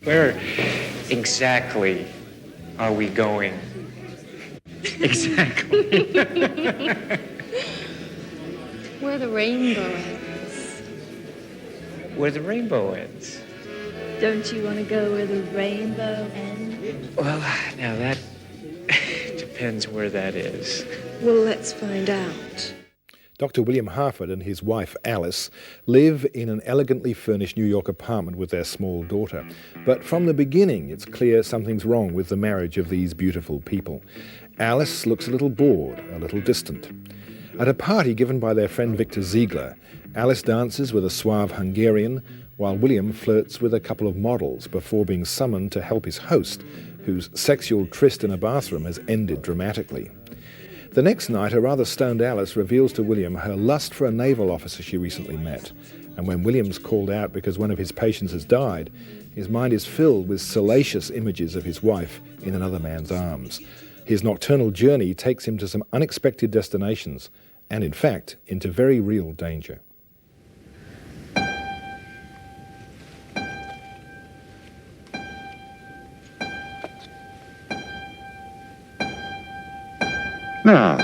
Where exactly are we going? Exactly. Where the rainbow ends. Where the rainbow ends. Don't you want to go where the rainbow ends? Well, now that depends where that is. Well, let's find out. Dr. William Harford and his wife Alice live in an elegantly furnished New York apartment with their small daughter. But from the beginning, it's clear something's wrong with the marriage of these beautiful people. Alice looks a little bored, a little distant. At a party given by their friend Victor Ziegler, Alice dances with a suave Hungarian, while William flirts with a couple of models before being summoned to help his host, whose sexual tryst in a bathroom has ended dramatically. The next night, a rather stoned Alice reveals to William her lust for a naval officer she recently met. And when William's called out because one of his patients has died, his mind is filled with salacious images of his wife in another man's arms. His nocturnal journey takes him to some unexpected destinations, and in fact, into very real danger. Now,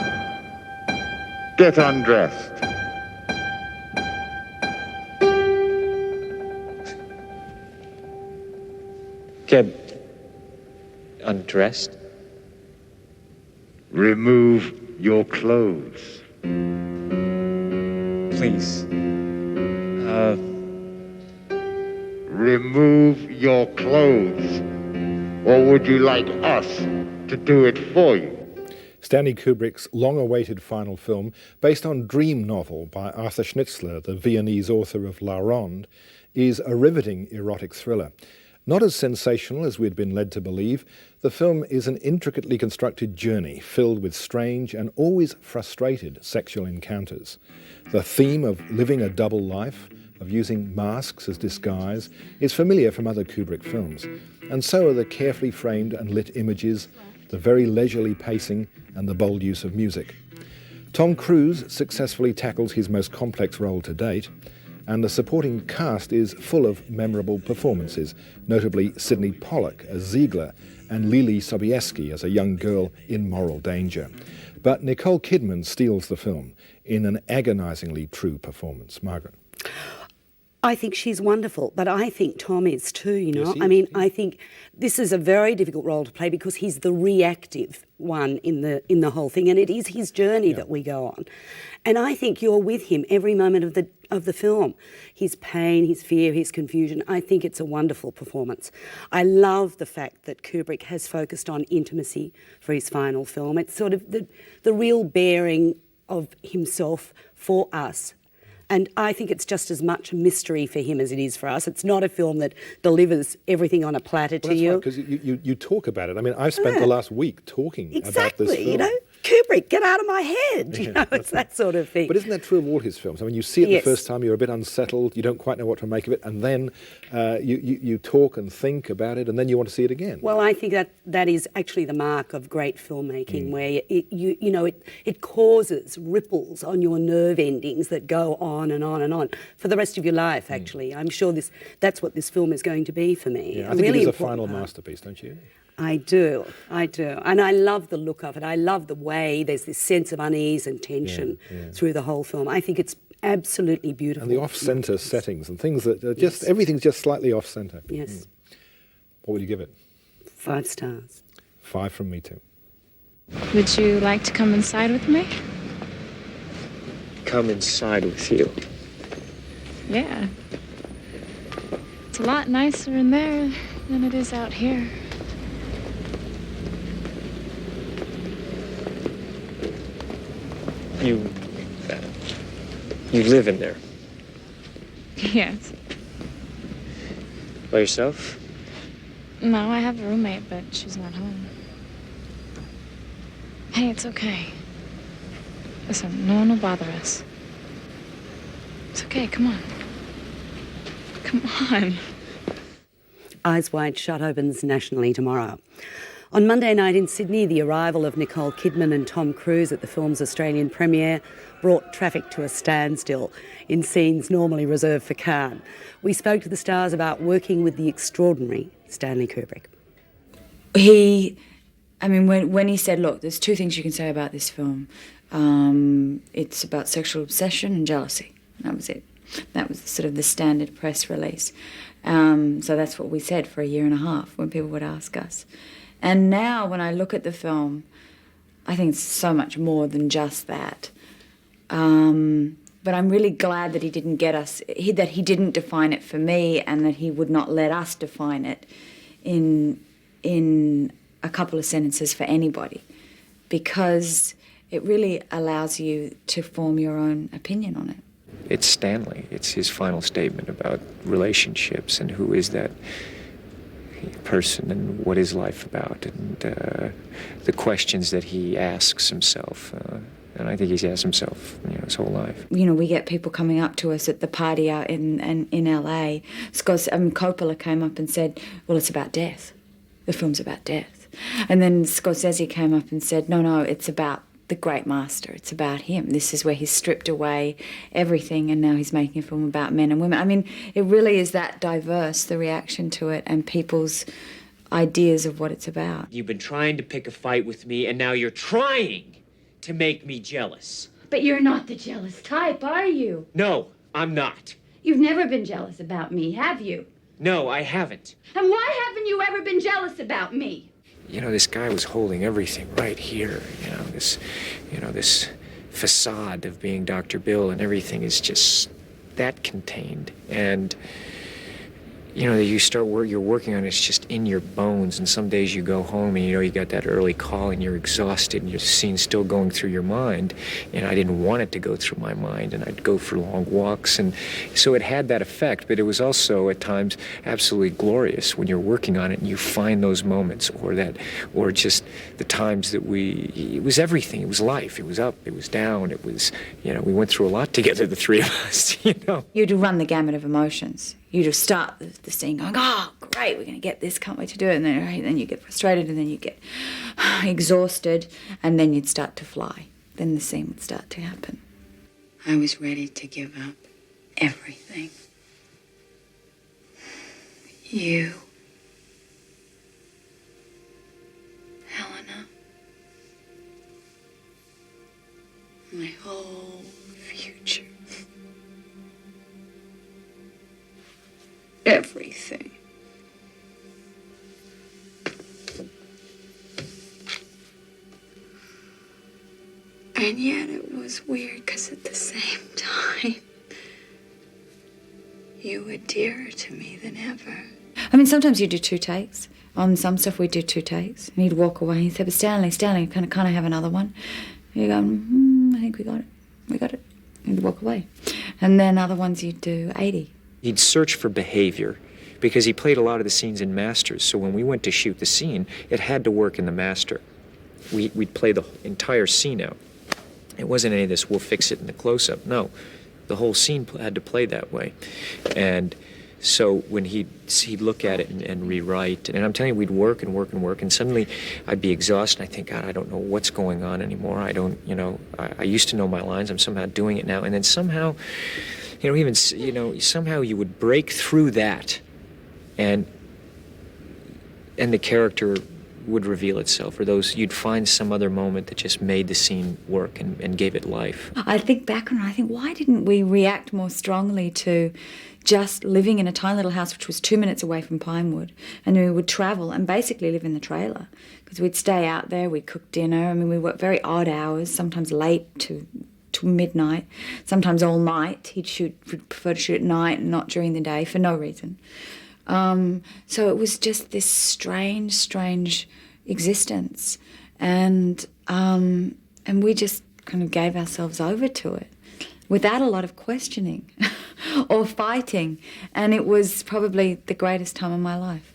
get undressed. Get undressed? Remove your clothes. Please. Remove your clothes. Or would you like us to do it for you? Stanley Kubrick's long-awaited final film, based on Dream novel by Arthur Schnitzler, the Viennese author of La Ronde, is a riveting erotic thriller. Not as sensational as we'd been led to believe, the film is an intricately constructed journey filled with strange and always frustrated sexual encounters. The theme of living a double life, of using masks as disguise, is familiar from other Kubrick films, and so are the carefully framed and lit images, the very leisurely pacing, and the bold use of music. Tom Cruise successfully tackles his most complex role to date, and the supporting cast is full of memorable performances, notably Sidney Pollack as Ziegler and Lili Sobieski as a young girl in moral danger. But Nicole Kidman steals the film in an agonisingly true performance. Margaret. I think she's wonderful, but I think Tom is too, you know. Yes, he I is, mean, yeah. I think this is a very difficult role to play because he's the reactive one in the whole thing, and it is his journey that we go on. And I think you're with him every moment of the film. His pain, his fear, his confusion. I think it's a wonderful performance. I love the fact that Kubrick has focused on intimacy for his final film. It's sort of the real bearing of himself for us. And I think it's just as much a mystery for him as it is for us. It's not a film that delivers everything on a platter to you. Because you talk about it. I mean, I've spent the last week talking about this film. You know, Kubrick, get out of my head. You know, it's that sort of thing. But isn't that true of all his films? I mean, you see it the first time, you're a bit unsettled, you don't quite know what to make of it, and then you talk and think about it, and then you want to see it again. Well, I think that is actually the mark of great filmmaking, where it causes ripples on your nerve endings that go on and on and on for the rest of your life, actually. I'm sure that's what this film is going to be for me. Yeah, I think it is a final masterpiece, don't you? I do. And I love the look of it. I love the way there's this sense of unease and tension through the whole film. I think it's absolutely beautiful. And the off-centre settings and things that are just, everything's just slightly off-centre. Yes. What would you give it? 5 stars. 5 from me too. Would you like to come inside with me? Come inside with you. Yeah. It's a lot nicer in there than it is out here. You live in there? Yes. By yourself? No, I have a roommate, but she's not home. Hey, it's okay. Listen, no one will bother us. It's okay, come on. Come on. Eyes Wide Shut opens nationally tomorrow. On Monday night in Sydney, the arrival of Nicole Kidman and Tom Cruise at the film's Australian premiere brought traffic to a standstill in scenes normally reserved for Cannes. We spoke to the stars about working with the extraordinary Stanley Kubrick. When he said, look, there's two things you can say about this film. It's about sexual obsession and jealousy. That was it. That was sort of the standard press release. So that's what we said for a year and a half when people would ask us. And now when I look at the film, I think it's so much more than just that. But I'm really glad that he didn't get us, that he didn't define it for me, and that he would not let us define it in a couple of sentences for anybody, because it really allows you to form your own opinion on it. It's Stanley. It's his final statement about relationships and who is that person and what is life about, and the questions that he asks himself. And I think he's asked himself, his whole life. We get people coming up to us at the party out in LA. Coppola came up and said, well, it's about death. The film's about death. And then Scorsese came up and said, no, it's about the great master. It's about him. This is where he's stripped away everything, and now he's making a film about men and women. It really is that diverse, the reaction to it, and people's ideas of what it's about. You've been trying to pick a fight with me, and now you're trying to make me jealous. But you're not the jealous type, are you? No, I'm not. You've never been jealous about me, have you? No, I haven't. And why haven't you ever been jealous about me? This guy was holding everything right here, this facade of being Dr. Bill, and everything is just that contained. And, you're working on it, it's just in your bones, and some days you go home and you got that early call and you're exhausted and your scene's still going through your mind, and I didn't want it to go through my mind, and I'd go for long walks, and so it had that effect, but it was also at times absolutely glorious when you're working on it and you find those moments, or just the times that it was everything. It was life, it was up, it was down, it was, we went through a lot together, the three of us, You'd run the gamut of emotions. You just start the scene going, oh, great, we're going to get this, can't wait to do it. And then you get frustrated, and then you get exhausted, and then you'd start to fly. Then the scene would start to happen. I was ready to give up everything. You, Helena, my whole future. Everything. And yet it was weird, because at the same time, you were dearer to me than ever. Sometimes you do 2 takes. On some stuff we do 2 takes. And he'd walk away and he'd say, but Stanley, can I have another one? And you go, I think we got it. And he'd walk away. And then other ones you'd do 80. He'd search for behavior, because he played a lot of the scenes in masters, so when we went to shoot the scene, it had to work in the master. We'd play the entire scene out. It wasn't any of this, we'll fix it in the close-up. No, the whole scene had to play that way. And so when he'd look at it and rewrite, and I'm telling you, we'd work and work and work, and suddenly I'd be exhausted, and I think, God, I don't know what's going on anymore. I don't, I used to know my lines, I'm somehow doing it now, and then somehow, somehow you would break through that, and the character would reveal itself, or you'd find some other moment that just made the scene work and gave it life. I think back on it, why didn't we react more strongly to just living in a tiny little house which was 2 minutes away from Pinewood, and we would travel and basically live in the trailer, because we'd stay out there, we'd cook dinner, we worked very odd hours, sometimes late to midnight, sometimes all night. He'd prefer to shoot at night and not during the day for no reason. So it was just this strange existence, and we just kind of gave ourselves over to it without a lot of questioning or fighting, and it was probably the greatest time of my life.